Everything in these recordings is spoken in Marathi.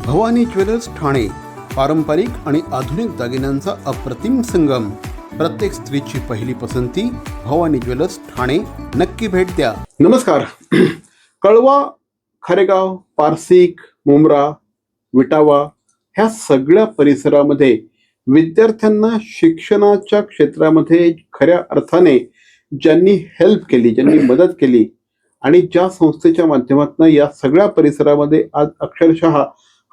भवानी ज्वेलर्स ठाणे पारंपरिक आणि आधुनिक दागिन्यांचा अप्रतिम संगम. प्रत्येक स्त्रीची पहिली पसंती भवानी ज्वेलर्स ठाणे. नक्की भेट द्या. नमस्कार. कळवा, खारेगाव, पारसिक, मुंब्रा, विटावा ह्या सगळ्या परिसरामध्ये विद्यार्थ्यांना शिक्षणाच्या क्षेत्रामध्ये खऱ्या अर्थाने ज्यांनी हेल्प केली, ज्यांनी मदत केली आणि ज्या संस्थेच्या माध्यमातून या सगळ्या परिसरामध्ये आज अक्षरशः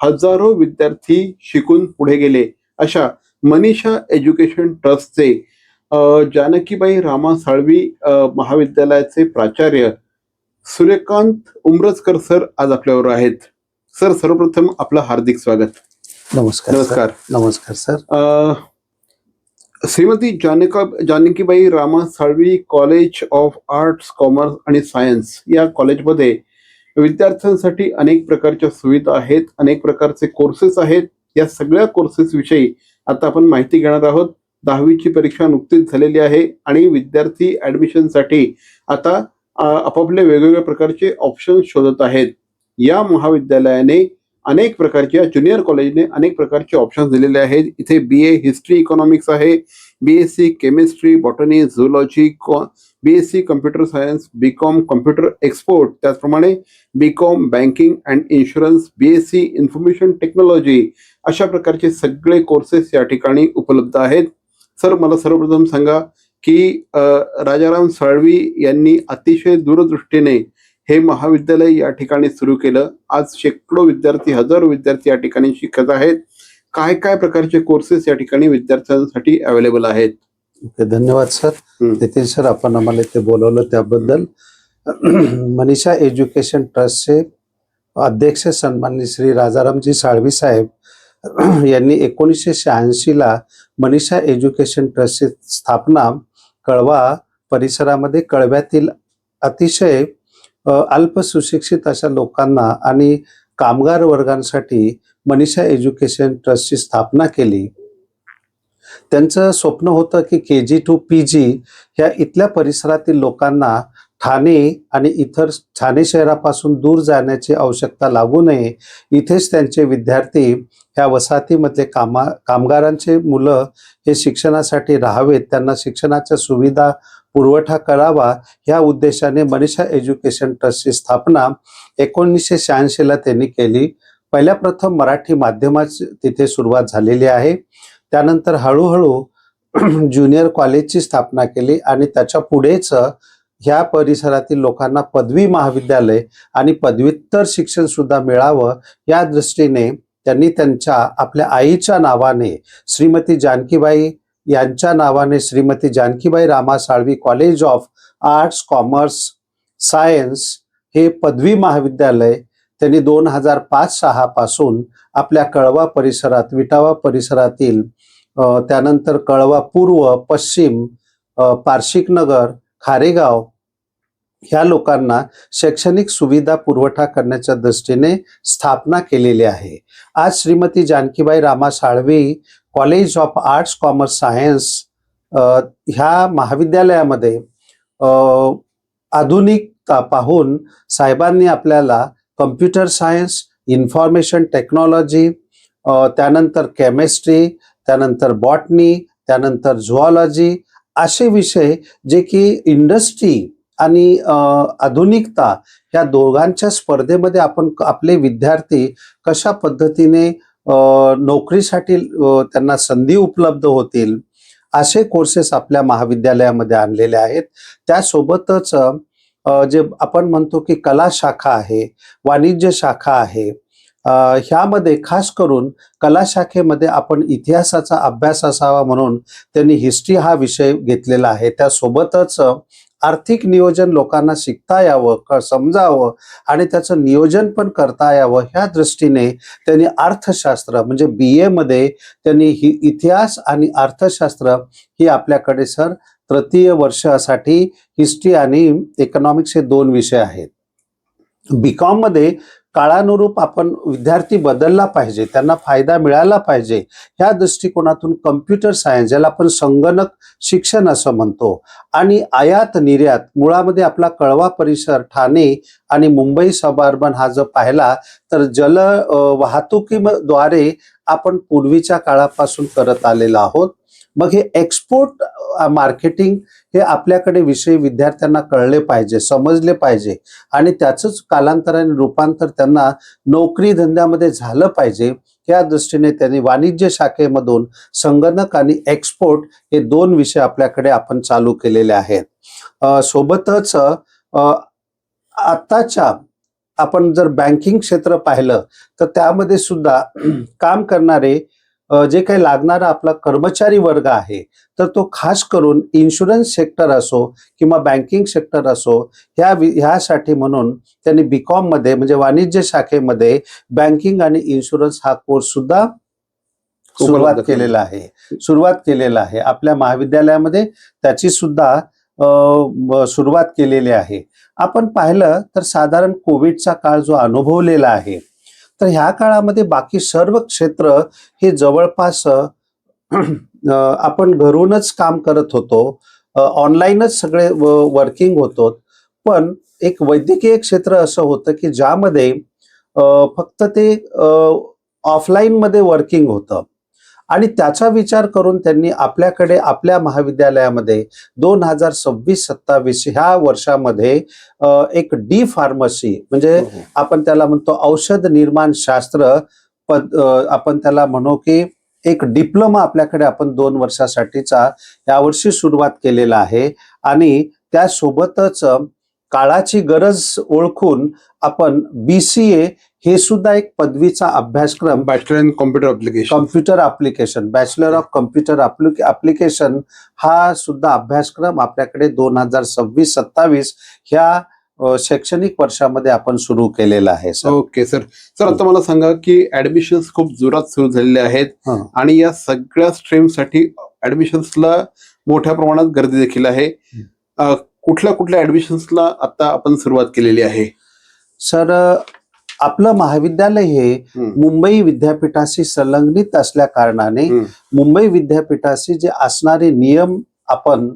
हजारो विद्यार्थी शिकून पुढे गेले, अशा मनीषा एज्युकेशन ट्रस्टचे जानकीबाई रामा साळवी महाविद्यालयाचे प्राचार्य सूर्यकांत उमरजकर सर आज आपल्यावर आहेत. सर, सर्वप्रथम आपलं हार्दिक स्वागत. नमस्कार. नमस्कार. नमस्कार sir. Shrimati Janakibai Rama Salvi college of arts, commerce आणि सायन्स या कॉलेजमध्ये विद्यार्थ्यांसाठी अनेक प्रकारच्या सुविधा आहेत, अनेक प्रकारचे कोर्सेस आहेत. या सगळ्या कोर्सेस विषयी आता आपण माहिती घेणार आहोत. 10वीची परीक्षा नुकतीच झालेली आहे आणि विद्यार्थी ऍडमिशनसाठी आता आपापले वेगवेगळ्या प्रकारचे ऑप्शन शोधत आहेत. या महाविद्यालयाने अनेक प्रकारच्या, ज्युनियर कॉलेजने अनेक प्रकारचे ऑप्शन दिलेले आहेत. इथे BA हिस्ट्री इकॉनॉमिक्स आहे, BSc chemistry, botany, zoology, BSc computer science, BCom computer export, त्याचप्रमाणे BCom banking and insurance, BSc information technology, अशा प्रकारचे सगळे कोर्सेस या ठिकाणी उपलब्ध आहेत. सर, मला सर्वप्रथम सांगा की राजाराम साळवी यांनी अतिशय दूरदृष्टीने हे महाविद्यालय या ठिकाणी सुरू केलं. आज शेकडो विद्यार्थी, हजारो विद्यार्थी या ठिकाणी शिकत आहेत. काय काय प्रकारचे कोर्सेस या ठिकाणी विद्यार्थ्यांसाठी अवेलेबल आहेत? धन्यवाद सर. नितीन सर, आपण आम्हाला इथे बोलवलं त्याबद्दल. मनीषा एज्युकेशन ट्रस्टचे अध्यक्ष सन्माननीय श्री राजारामजी साळवी साहेब यांनी 1986ला मनीषा एज्युकेशन ट्रस्टची स्थापना कळवा परिसरामध्ये, कळव्यातील अतिशय अल्प सुशिक्षित अशा लोकांना आणि कामगार वर्गांसाठी मनीषा एज्युकेशन ट्रस्टची स्थापना केली. त्यांचं स्वप्न होतं की KG to PG ह्या इथल्या परिसरातील लोकांना ठाणे आणि इतर ठाणे शहरापासून दूर जाण्याची आवश्यकता लागू नये. इथेच त्यांचे विद्यार्थी ह्या वसाहतीमधले कामगारांचे मुलं हे शिक्षणासाठी राहावेत, त्यांना शिक्षणाच्या सुविधा पुरवठा करावा, ह्या उद्देशाने मनीषा एज्युकेशन ट्रस्टची स्थापना 1986ला त्यांनी केली. पहिल्या प्रथम मराठी माध्यमाची तिथे सुरुवात झालेली आहे. त्यानंतर हळूहळू ज्युनियर कॉलेजची स्थापना केली आणि त्याच्या पुढेच ह्या परिसरातील लोकांना पदवी महाविद्यालय आणि पदव्युत्तर शिक्षण सुद्धा मिळावं, या दृष्टीने त्यांनी आपल्या आईच्या नावाने, श्रीमती जानकीबाई यांच्या नावाने, Shrimati Janakibai Rama Salvi college of arts, commerce, science हे पदवी महाविद्यालय त्यांनी 2005-06 पासून आपल्या कळवा परिसरात, विटावा परिसरातील, त्यानंतर कळवा पूर्व, पश्चिम, पारशिक नगर, खारेगाव ह्या लोकांना शैक्षणिक सुविधा पुरवठा करण्याच्या दृष्टीने स्थापना केलेली आहे. आज Shrimati Janakibai Rama Salvi college of arts, commerce, science ह्या महाविद्यालयामध्ये आधुनिकता पाहून साहेबांनी आपल्याला कम्प्युटर सायन्स, इन्फॉर्मेशन टेक्नॉलॉजी, त्यानंतर केमिस्ट्री, त्यानंतर बॉटनी, त्यानंतर झुऑलॉजी असे विषय जे की इंडस्ट्री आणि आधुनिकता ह्या दोघांच्या स्पर्धेमध्ये आपण आपले विद्यार्थी कशा पद्धतीने नोकरीसाठी त्यांना संधी उपलब्ध होतील असे कोर्सेस आपल्या महाविद्यालयामध्ये आणलेले आहेत. त्यासोबतच जे आपण म्हणतो की कला शाखा आहे, वाणिज्य शाखा आहे, ह्यामध्ये खास करून कला शाखेमध्ये आपण इतिहासाचा अभ्यास असावा म्हणून त्यांनी हिस्ट्री हा विषय घेतलेला आहे. त्यासोबतच आर्थिक नियोजन लोकांना शिकता यावं, समजावं आणि त्याचं नियोजन पण करता यावं, ह्या दृष्टीने त्यांनी अर्थशास्त्र म्हणजे BA मध्ये त्यांनी इतिहास आणि अर्थशास्त्र ही आपल्याकडे सर तृतीय वर्षासाठी हिस्ट्री आणि इकॉनॉमिक्स हे 2 विषय आहेत. BCom मध्ये काळानुरूप आपण विद्यार्थी बदलला पाहिजे, त्यांना फायदा मिळाला पाहिजे, ह्या दृष्टिकोनातून कम्प्युटर सायन्स, ज्याला आपण संगणक शिक्षण असं म्हणतो, आणि आयात निर्यात, मुळामध्ये आपला कळवा परिसर ठाणे आणि मुंबई सबअर्बन हा जर पाहिला तर जल वाहतुकीद्वारे आपण पूर्वीच्या काळापासून करत आलेलो आहोत. मग हे एक्सपोर्ट मार्केटिंग हे आपल्याकडे विषय विद्यार्थ्यांना कळले पाहिजे, समजले पाहिजे, आणि त्याचंच कालांतराने रूपांतर त्यांना नोकरी धंद्यामध्ये झालं पाहिजे. या दृष्टीने त्यांनी वाणिज्य शाखेमधून संगणक आणि एक्सपोर्ट हे 2 विषय आपल्याकडे आपण चालू केलेले आहेत. सोबतच आताच्या आपण जर बँकिंग क्षेत्र पाहिलं तर त्यामध्ये सुद्धा काम करणारे जे काही लागणारा आपला कर्मचारी वर्ग आहे, तर तो खास करून इन्शुरन्स सेक्टर असो किंवा बँकिंग सेक्टर असो, ह्यासाठी म्हणून त्यांनी बीकॉम मध्ये म्हणजे वाणिज्य शाखेमध्ये बँकिंग आणि इन्शुरन्स हा कोर्स सुद्धा सुरुवात केलेला आहे. आपल्या महाविद्यालयामध्ये त्याची सुद्धा सुरुवात केलेली आहे. आपण पाहिलं तर साधारण कोविडचा काळ जो अनुभवलेला आहे, तर ह्या काळामध्ये बाकी सर्व क्षेत्र हे जवळपास आपण घरूनच काम करत होतो, ऑनलाईनच सगळे वर्किंग होतो. पण एक वैद्यकीय क्षेत्र असं होतं की ज्यामध्ये फक्त ते ऑफलाईन मध्ये वर्किंग होतं, आणि त्याचा विचार करून त्यांनी आपल्याकडे आपल्या महाविद्यालयामध्ये 2026-27 ह्या वर्षामध्ये एक डी फार्मसी म्हणजे आपण त्याला म्हणतो औषध निर्माण शास्त्र आपण त्याला म्हणू की एक डिप्लोमा आपल्याकडे आपण 2 वर्षासाठीचा यावर्षी सुरुवात केलेला आहे. आणि त्यासोबतच काळाची गरज ओळखून आपण BCA हे सुद्धा एक पदवीचा अभ्यासक्रम, bachelor in computer application, bachelor of computer application हा सुद्धा अभ्यासक्रम आपल्याकडे 2026-27 ह्या शैक्षणिक वर्षामध्ये आपण सुरू केलेला आहे. Okay sir. आता मला सांगा की ऍडमिशन्स खूप जोरात सुरू झालेले आहेत आणि या सगळ्या स्ट्रीमसाठी ऍडमिशन्सला मोठ्या प्रमाणात गर्दी देखील आहे. कुठल्या ऍडमिशन्सला आता आपण सुरुवात केलेली आहे? सर, आपलं महाविद्यालय हे मुंबई विद्यापीठाशी संलग्नित असल्या कारणाने मुंबई विद्यापीठाशी जे असणारे नियम आपण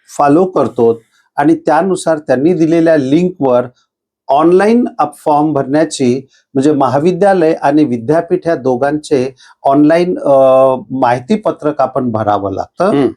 फॉलो करतो आणि त्यानुसार त्यांनी दिलेल्या लिंकवर ऑनलाईन फॉर्म भरण्याची, म्हणजे महाविद्यालय आणि विद्यापीठ या दोघांचे ऑनलाईन माहिती पत्रक आपण भरावं लागतं.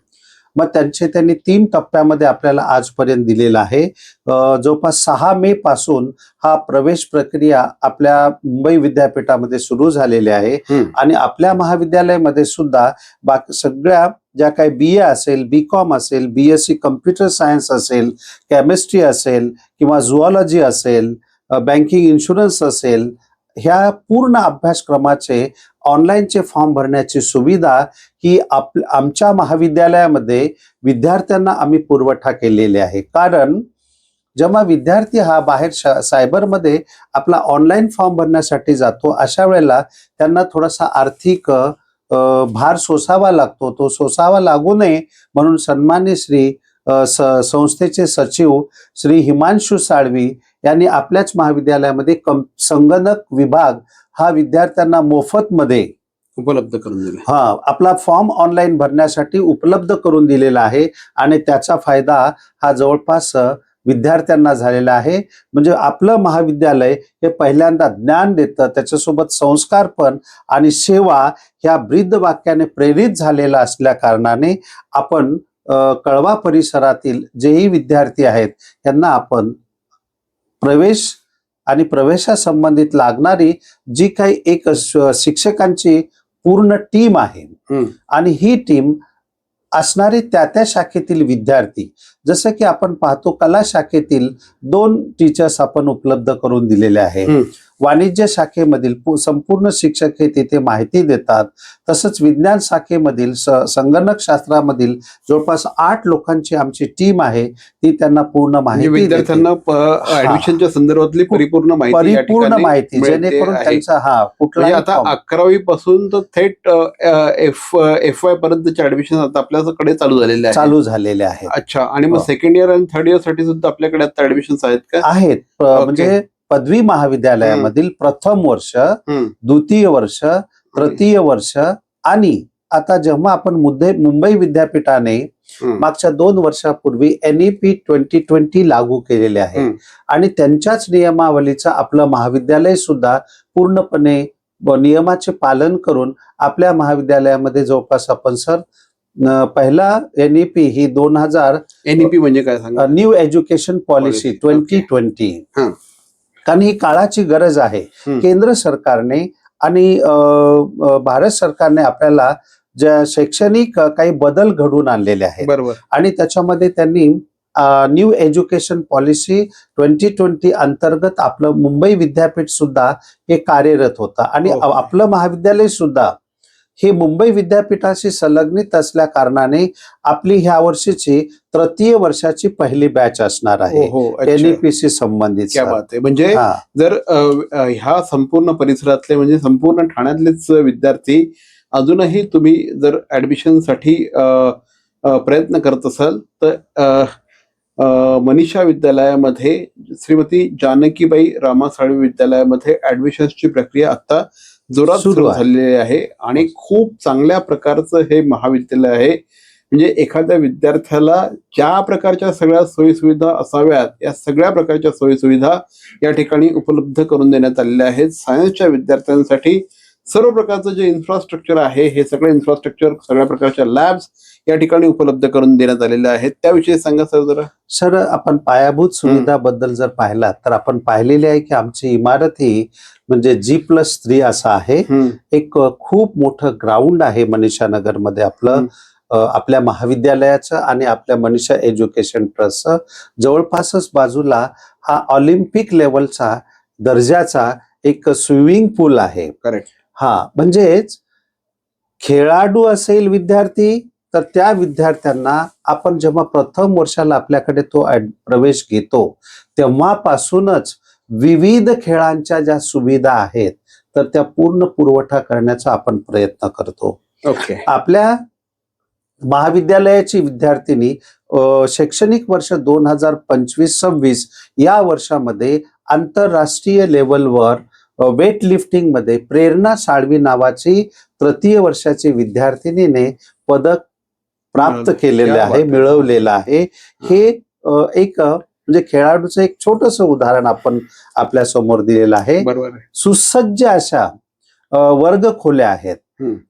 मग त्यांनी 3 टप्प्यामध्ये आपल्याला आजपर्यंत दिलेला आहे. जवळपास 6 मे पासून हा प्रवेश प्रक्रिया आपल्या मुंबई विद्यापीठामध्ये सुरू झालेली आहे. आणि आपल्या महाविद्यालयामध्ये सुद्धा बाकी सगळ्या ज्या काही BA असेल, BCom असेल, BSc कम्प्युटर सायन्स असेल, केमिस्ट्री असेल किंवा झुऑलॉजी असेल, बँकिंग इन्शुरन्स असेल, ह्या पूर्ण अभ्यासक्रमाचे ऑनलाईनचे फॉर्म भरण्याची सुविधा ही आमच्या महाविद्यालयामध्ये विद्यार्थ्यांना आम्ही पुरवठा केलेली आहे. कारण जेव्हा विद्यार्थी हा बाहेर सायबरमध्ये आपला ऑनलाईन फॉर्म भरण्यासाठी जातो, अशा वेळेला त्यांना थोडासा आर्थिक भार सोसावा लागतो. तो सोसावा लागू नये म्हणून सन्माननीय श्री संस्थेचे सचिव श्री हिमांशु साळवी यांनी आपल्याच महाविद्यालयामध्ये संगणक विभाग हा विद्यार्थ्यांना मोफत मध्ये उपलब्ध करून दिला. आपला फॉर्म ऑनलाईन भरण्यासाठी उपलब्ध करून दिलेला आहे. आणि त्याचा फायदा हा जवळपास विद्यार्थ्यांना झालेला आहे. म्हणजे आपलं महाविद्यालय हे पहिल्यांदा ज्ञान देतं, त्याच्यासोबत संस्कार पण आणि सेवा ह्या ब्रीद वाक्याने प्रेरित झालेला असल्या कारणाने आपण कळवा परिसरातील जेही विद्यार्थी आहेत त्यांना आपण प्रवेश आणि प्रवेशासंबंधित लागणारी जी काही एक शिक्षकांची पूर्ण टीम आहे आणि ही टीम असणारे त्या शाखेतील विद्यार्थी, जसं की आपण पाहतो कला शाखेतील 2 टीचर्स आपण उपलब्ध करून दिलेले आहे. वाणिज्य शाखेमधील संपूर्ण शिक्षक हे तिथे माहिती देतात. तसंच विज्ञान शाखेमधील संगणक शास्त्रामधील जवळपास 8 लोकांची आमची टीम आहे, ती त्यांना पूर्ण माहिती विद्यार्थ्यांना ऍडमिशनच्या संदर्भातली परिपूर्ण माहिती जेणेकरून त्यांचा कुठला आता 11वी पासून तर थेट FY पर्यंतचे ऍडमिशन आता आपल्याकडे चालू झालेले आहेत. अच्छा. आणि मग सेकंड इयर आणि थर्ड इयर साठी सुद्धा आपल्याकडे आता ऍडमिशन आहेत का? आहेत. म्हणजे पदवी महाविद्यालयामधील प्रथम वर्ष, द्वितीय वर्ष, तृतीय वर्ष आणि आता जेव्हा आपण मुंबई विद्यापीठाने मागच्या 2 वर्षापूर्वी NEP 2020 लागू केलेले आहे आणि त्यांच्याच नियमावलीचं आपलं महाविद्यालय सुद्धा पूर्णपणे नियमाचे पालन करून आपल्या महाविद्यालयामध्ये जवळपास आपण सर पहिला NEP ही 2000 NEP म्हणजे काय सांगा? न्यू एज्युकेशन पॉलिसी 2020, कारण ही काळाची गरज आहे. केंद्र सरकारने आणि भारत सरकारने आपल्याला ज्या शैक्षणिक काही बदल घडवून आणलेले आहेत, बरोबर, आणि त्याच्यामध्ये त्यांनी न्यू एज्युकेशन पॉलिसी 2020 अंतर्गत आपलं मुंबई विद्यापीठ सुद्धा हे कार्यरत होतं आणि आपलं महाविद्यालय सुद्धा हे मुंबई विद्यापीठाशी संलग्नित असल्या कारणाने आपली ह्या वर्षीची तृतीय वर्षाची पहिली बॅच असणार आहे NEP संबंधित. म्हणजे जर ह्या संपूर्ण परिसरातले म्हणजे संपूर्ण ठाण्यातलेच विद्यार्थी अजूनही तुम्ही जर ऍडमिशन साठी प्रयत्न करत असाल तर मनीषा विद्यालयामध्ये श्रीमती जानकीबाई रामा साळवी विद्यालयामध्ये ऍडमिशनची प्रक्रिया आता जोरात सुरू झालेली आहे आणि खूप चांगल्या प्रकारचं हे महाविद्यालय आहे. म्हणजे एखाद्या विद्यार्थ्याला ज्या प्रकारच्या सगळ्या सोयीसुविधा असाव्यात या सगळ्या प्रकारच्या सोयीसुविधा या ठिकाणी उपलब्ध करून देण्यात आलेल्या आहेत. सायन्सच्या विद्यार्थ्यांसाठी सर्व प्रकारचं जे इन्फ्रास्ट्रक्चर आहे हे सगळे इन्फ्रास्ट्रक्चर, सगळ्या प्रकारच्या लॅब्स या ठिकाणी उपलब्ध करून देण्यात आलेले आहेत. त्याविषयी सांगा सर जरा. सर, आपण पायाभूत सुविधाबद्दल जर पाहिला तर आपण पाहिलेले आहे की आमची इमारत ही म्हणजे G+3 असं आहे. एक खूप मोठं ग्राउंड आहे मनीषा नगर मध्ये आपलं, आपल्या महाविद्यालयाचं आणि आपल्या मनीषा एज्युकेशन ट्रस्टचं. जवळपासच बाजूला हा ऑलिम्पिक लेवलचा दर्जाचा एक स्विमिंग पूल आहे. करेक्ट. म्हणजेच खेळाडू असेल विद्यार्थी तर त्या विद्यार्थ्यांना आपण जेव्हा प्रथम वर्षाला आपल्याकडे तो प्रवेश घेतो तेव्हापासूनच विविध खेळांच्या ज्या सुविधा आहेत तर त्या पूर्ण पुरवठा करण्याचा आपण प्रयत्न करतो. आपल्या महाविद्यालयाची विद्यार्थिनी शैक्षणिक वर्ष 2025-26 या वर्षामध्ये आंतरराष्ट्रीय लेवलवर वेट लिफ्टिंग मध्ये प्रेरणा साळवी नावाची तृतीय वर्षाची विद्यार्थिनीने पदक प्राप्त केलेले आहे, मिळवलेलं आहे. हे एक म्हणजे खेळाडूचं एक छोटस उदाहरण आपण आपल्या समोर दिलेलं आहे. सुसज्ज अशा वर्ग खोल्या आहेत.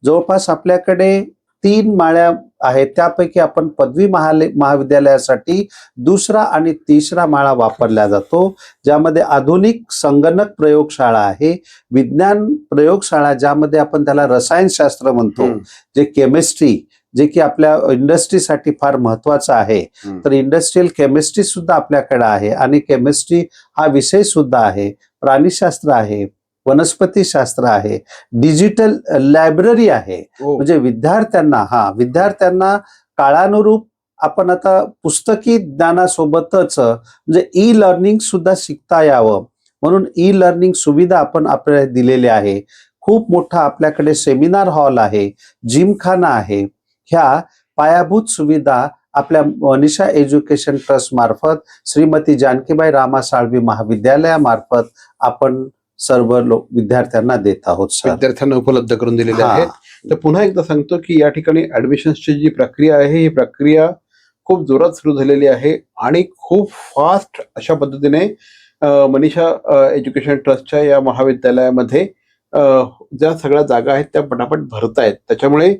जवळपास आपल्याकडे 3 माळ्या आहेत. त्यापैकी आपण पदवी महाविद्यालयासाठी दुसरा आणि तिसरा माळा वापरला जातो, ज्यामध्ये आधुनिक संगणक प्रयोगशाळा आहे, विज्ञान प्रयोगशाळा ज्यामध्ये आपण त्याला रसायनशास्त्र म्हणतो, जे केमिस्ट्री जे की आपल्या इंडस्ट्रीसाठी फार महत्वाचं आहे. तर इंडस्ट्रियल केमिस्ट्री सुद्धा आपल्याकडे आहे आणि केमिस्ट्री हा विषय सुद्धा आहे. प्राणीशास्त्र आहे, वनस्पती शास्त्र आहे, डिजिटल लायब्ररी आहे. म्हणजे विद्यार्थ्यांना काळानुरूप आपण आता पुस्तकी ज्ञानासोबतच म्हणजे ई-लर्निंग सुद्धा शिकता यावं म्हणून ई-लर्निंग सुविधा आपण आपल्याला दिलेली आहे. खूप मोठा आपल्याकडे सेमिनार हॉल आहे, जिमखाना आहे. ह्या पायाभूत सुविधा आपल्या मनीषा एज्युकेशन ट्रस्ट मार्फत श्रीमती जानकीबाई रामा साळवी महाविद्यालयामार्फत आपण सर्व विद्यार्थ्यांना देत आहोत. विद्यार्थ्यांना उपलब्ध करून दिलेले आहेत. तर पुन्हा एकदा सांगतो की या ठिकाणी ऍडमिशनची जी प्रक्रिया आहे ही प्रक्रिया खूप जोरात सुरू झालेली आहे आणि खूप फास्ट अशा पद्धतीने मनीषा एज्युकेशन ट्रस्टच्या या महाविद्यालयामध्ये ज्या सगळ्या जागा आहेत त्या पटापट भरतायत. त्याच्यामुळे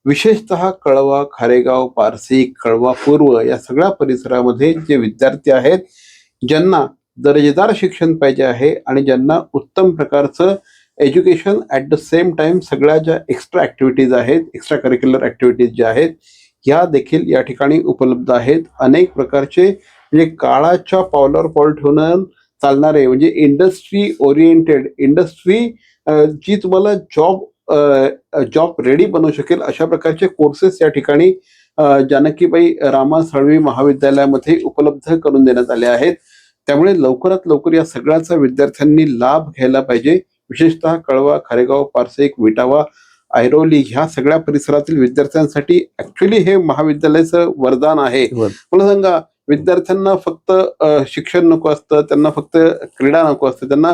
विशेषतः कळवा, खारेगाव, पारसी, कळवा पूर्व या सगळ्या परिसरामध्ये जे विद्यार्थी आहेत ज्यांना दर्जेदार शिक्षण पाहिजे आहे आणि ज्यांना उत्तम प्रकारचं education at the same time सगळ्या ज्या एक्स्ट्रा ऍक्टिव्हिटीज आहेत, एक्स्ट्रा करिक्युलर ऍक्टिव्हिटीज ज्या आहेत ह्या देखील या ठिकाणी उपलब्ध आहेत. अनेक प्रकारचे म्हणजे काळाच्या पावलावर पाऊल ठेवून चालणारे म्हणजे इंडस्ट्री ओरिएंटेड इंडस्ट्री जी तुम्हाला जॉब रेडी बनवू शकेल अशा प्रकारचे कोर्सेस या ठिकाणी जानकीबाई रामा साळवी महाविद्यालयामध्ये उपलब्ध करून देण्यात आले आहेत. त्यामुळे लवकरात लवकर या सगळ्याचा विद्यार्थ्यांनी लाभ घ्यायला पाहिजे. विशेषतः कळवा, खारेगाव, पारसेक, विटावा, ऐरोली ह्या सगळ्या परिसरातील विद्यार्थ्यांसाठी ऍक्च्युली हे महाविद्यालयाचं वरदान आहे. मला सांगा विद्यार्थ्यांना फक्त शिक्षण नको असतं, त्यांना फक्त क्रीडा नको असते, त्यांना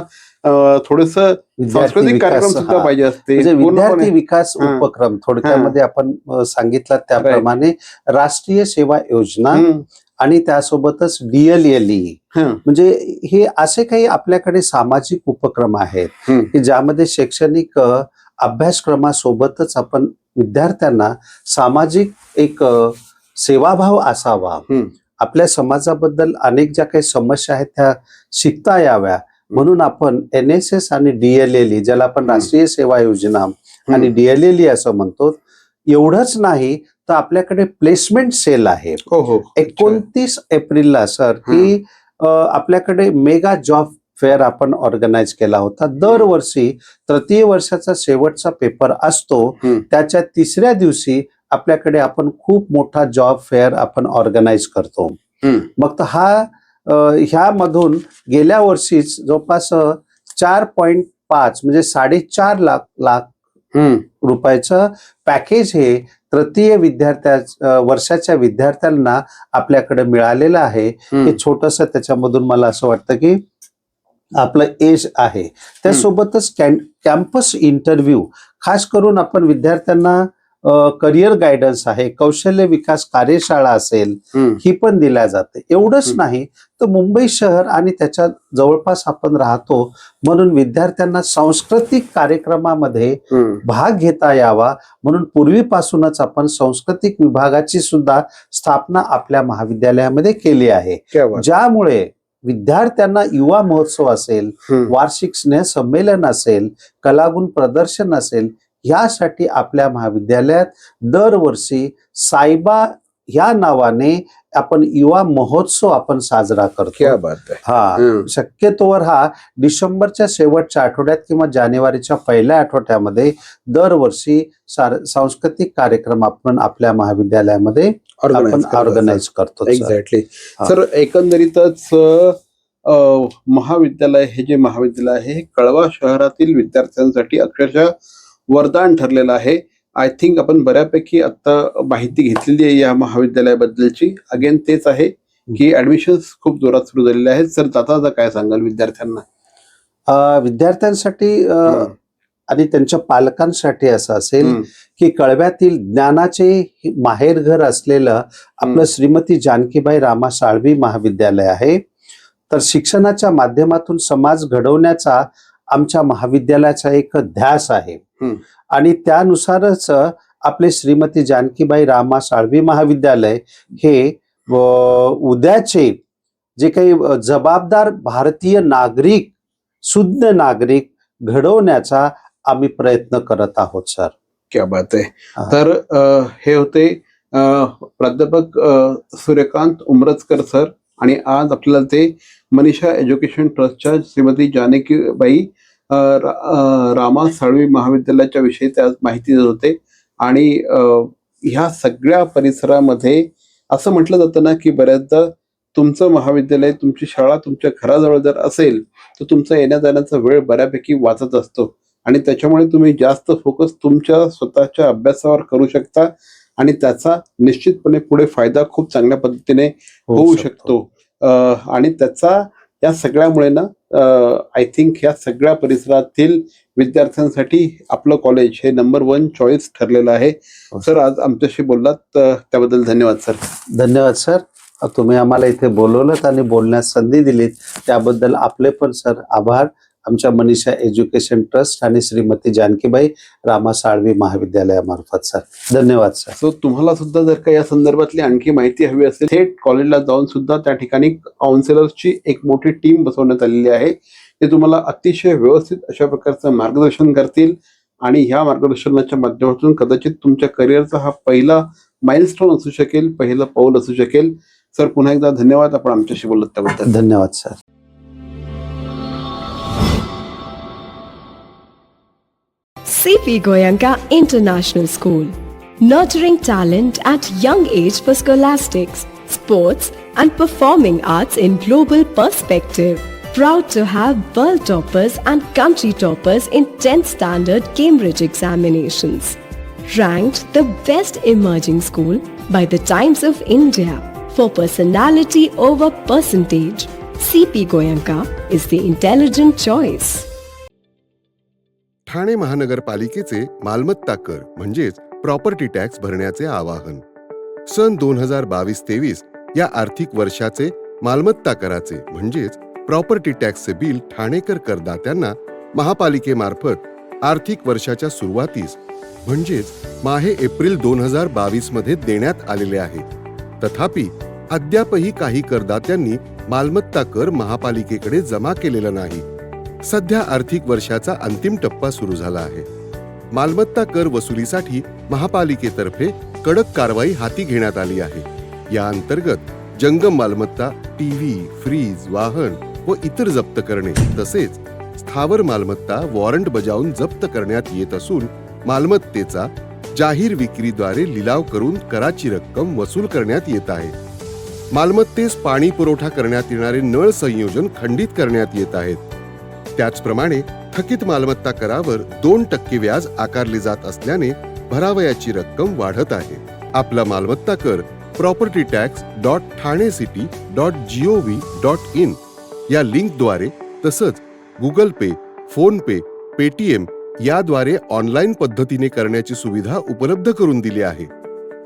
थोडस सांस्कृतिक कार्यक्रम सुद्धा पाहिजे असते. म्हणजे विद्यार्थी पूर्णपणे विकास उपक्रम थोडक्यामध्ये आपण सांगितलं त्याप्रमाणे राष्ट्रीय सेवा योजना आणि त्यासोबतच DLLE म्हणजे हे असे काही आपल्याकडे सामाजिक उपक्रम आहेत की ज्यामध्ये शैक्षणिक अभ्यासक्रमासोबतच आपण विद्यार्थ्यांना सामाजिक एक सेवाभाव असावा, आपल्या समाजाबद्दल अनेक ज्या काही समस्या आहेत त्या शिकता याव्या म्हणून आपण NSS आणि DLLE ज्याला आपण राष्ट्रीय सेवा योजना आणि DLLE असं म्हणतो. एवढंच नाही तर आपल्याकडे प्लेसमेंट सेल आहे. 29 एप्रिलला सर ही आपल्याकडे मेगा जॉब फेअर आपण ऑर्गनाईज केला होता. दरवर्षी तृतीय वर्षाचा शेवटचा पेपर असतो, त्याच्या तिसऱ्या दिवशी आपल्याकडे आपण खूप मोठा जॉब फेअर आपण ऑर्गनाईज करतो. मग तर ह्यामधून गेल्या वर्षीच जवळपास 4.5 म्हणजे 4.5 लाख रुपयाचं पॅकेज हे तृतीय वर्षाच्या विद्यार्थ्यांना आपल्याकडे मिळालेलं आहे. हे छोटस त्याच्यामधून मला असं वाटतं की आपलं एज आहे. त्यासोबतच कॅम्पस इंटरव्ह्यू खास करून आपण विद्यार्थ्यांना करिअर गायडन्स आहे, कौशल्य विकास कार्यशाळा असेल ही पण दिल्या जाते. एवढंच नाही तर मुंबई शहर आणि त्याच्या जवळपास आपण राहतो म्हणून विद्यार्थ्यांना सांस्कृतिक कार्यक्रमामध्ये भाग घेता यावा म्हणून पूर्वीपासूनच आपण सांस्कृतिक विभागाची सुद्धा स्थापना आपल्या महाविद्यालयामध्ये केली आहे. ज्यामुळे विद्यार्थ्यांना युवा महोत्सव असेल, वार्षिक स्नेह संमेलन असेल, कलागुण प्रदर्शन असेल, यासाठी आपल्या महाविद्यालयात दरवर्षी सायबा या नावाने आपण युवा महोत्सव आपण साजरा करतो. शक्यतोवर हा डिसेंबरच्या शेवटच्या आठवड्यात किंवा जानेवारीच्या पहिल्या आठवड्यामध्ये दरवर्षी सांस्कृतिक कार्यक्रम आपण आपल्या महाविद्यालयामध्ये ऑर्गनाईज करतो. Exactly sir. एकंदरीतच महाविद्यालय हे जे महाविद्यालय आहे हे कळवा शहरातील विद्यार्थ्यांसाठी अक्षरशः वरदान ठरलेलं आहे. आय थिंक आपण बऱ्यापैकी आता माहिती घेतलेली आहे या महाविद्यालयाबद्दलची. अगेन तेच आहे की ऍडमिशन्स खूप जोरात सुरू झालेले आहेत. सर आता काय सांगाल विद्यार्थ्यांना? विद्यार्थ्यांसाठी आणि त्यांच्या पालकांसाठी असं असेल की कळव्यातील ज्ञानाचे माहेरघर असलेलं आपलं श्रीमती जानकीबाई रामा साळवी महाविद्यालय आहे. तर शिक्षणाच्या माध्यमातून समाज घडवण्याचा आमच्या महाविद्यालयाचा एक ध्यास आहे आणि त्यानुसारच आपले श्रीमती जानकीबाई रामा साळवी महाविद्यालय हे उद्याचे जे काही जबाबदार भारतीय नागरिक, शुद्ध नागरिक घडवण्याचा आम्ही प्रयत्न करत आहोत सर. क्या बात आहे. तर हे होते प्राध्यापक सूर्यकांत उमरजकर सर आणि आज आपल्याला ते मनीषा एज्युकेशन ट्रस्टच्या श्रीमती जानकीबाई रामा साळवी महाविद्यालयाच्या विषयी त्या माहिती देत होते. आणि ह्या सगळ्या परिसरामध्ये असं म्हटलं जातं ना की बऱ्याचदा तुमचं महाविद्यालय, तुमची शाळा तुमच्या घराजवळ जर असेल तर तुमचा येण्या जाण्याचा वेळ बऱ्यापैकी वाचत असतो आणि त्याच्यामुळे तुम्ही जास्त फोकस तुमच्या स्वतःच्या अभ्यासावर करू शकता आणि त्याचा निश्चितपणे पुढे फायदा खूप चांगल्या पद्धतीने होऊ शकतो. आणि त्याचा या सगळ्यामुळे ना आय थिंक ह्या सगळ्या परिसरातील विद्यार्थ्यांसाठी आपलं कॉलेज हे नंबर 1 चॉईस ठरलेलं आहे. सर आज आमच्याशी बोललात त्याबद्दल धन्यवाद सर. धन्यवाद सर. तुम्ही आम्हाला इथे बोलवलं आणि बोलण्यास संधी दिलीत त्याबद्दल आपले पण सर आभार. आमच्या मनीषा एज्युकेशन ट्रस्ट आणि श्रीमती जानकीबाई रामा साळवी महाविद्यालयामार्फत सर. धन्यवाद सर. सो तुम्हाला सुद्धा जर का या संदर्भातली आणखी माहिती हवी असेल थेट कॉलेजला जाऊन सुद्धा त्या ठिकाणी काउन्सिलर्सची एक मोठी टीम बसवण्यात आलेली आहे. ते तुम्हाला अतिशय व्यवस्थित अशा प्रकारचं मार्गदर्शन करतील आणि ह्या मार्गदर्शनाच्या माध्यमातून कदाचित तुमच्या करिअरचा हा पहिला माइलस्टोन असू शकेल, पहिलं पाऊल असू शकेल. सर पुन्हा एकदा धन्यवाद आपण आमच्याशी बोलत त्याबद्दल. धन्यवाद sir. CP Goenka International School, nurturing talent at young age for scholastics, sports and performing arts in global perspective. Proud to have world toppers and country toppers in 10th standard Cambridge examinations. Ranked the best emerging school by the Times of India for personality over percentage. CP Goenka is the intelligent choice. Thane महानगरपालिकेचे मालमत्ता कर म्हणजेच प्रॉपर्टी टॅक्स भरण्याचे आवाहन. सन 2022-23 या आर्थिक वर्षाचे मालमत्ता कराचे म्हणजेच प्रॉपर्टी टॅक्सचे बिल ठाणेकर करदात्यांना महापालिकेमार्फत आर्थिक वर्षाच्या सुरुवातीस म्हणजेच माहे एप्रिल 2022 मध्ये देण्यात आलेले आहे. तथापि अद्यापही काही करदात्यांनी मालमत्ता कर महापालिकेकडे जमा केलेला नाही. सध्या आर्थिक वर्षाचा अंतिम टप्पा सुरू झाला आहे. मालमत्ता कर वसुलीसाठी महापालिकेतर्फे कडक कारवाई हाती घेण्यात आली आहे. या अंतर्गत जंगम मालमत्ता, टीव्ही, फ्रीज, वाहन व इतर जप्त करणे तसेच स्थावर मालमत्ता वॉरंट बजावून जप्त करण्यात येत असून मालमत्तेचा जाहीर विक्रीद्वारे लिलाव करून कराची रक्कम वसूल करण्यात येत आहे. मालमत्तेस पाणी पुरवठा करण्यात येणारे नळ संयोजन खंडित करण्यात येत आहेत. त्याचप्रमाणे थकीत मालमत्ता करावर 2% व्याज आकारले जात असल्याने भरावयाची रक्कम वाढत आहे. आपला मालमत्ता कर propertytax.thanecity.gov.in या लिंकद्वारे तसंच गुगल पे, फोन पे, पेटीएम याद्वारे ऑनलाईन पद्धतीने करण्याची सुविधा उपलब्ध करून दिली आहे.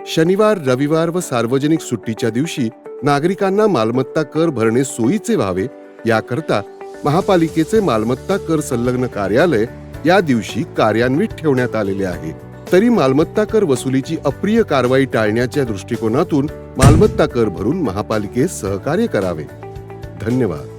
शनिवार, रविवार व सार्वजनिक सुट्टीच्या दिवशी नागरिकांना मालमत्ता कर भरणे सोयीचे व्हावे याकरता महापालिकेचे मालमत्ता कर संलग्न कार्यालय या दिवशी कार्यान्वित ठेवण्यात आलेले आहे. तरी मालमत्ता कर वसुलीची अप्रिय कारवाई टाळण्याच्या दृष्टिकोनातून मालमत्ता कर भरून महापालिकेस सहकार्य करावे. धन्यवाद.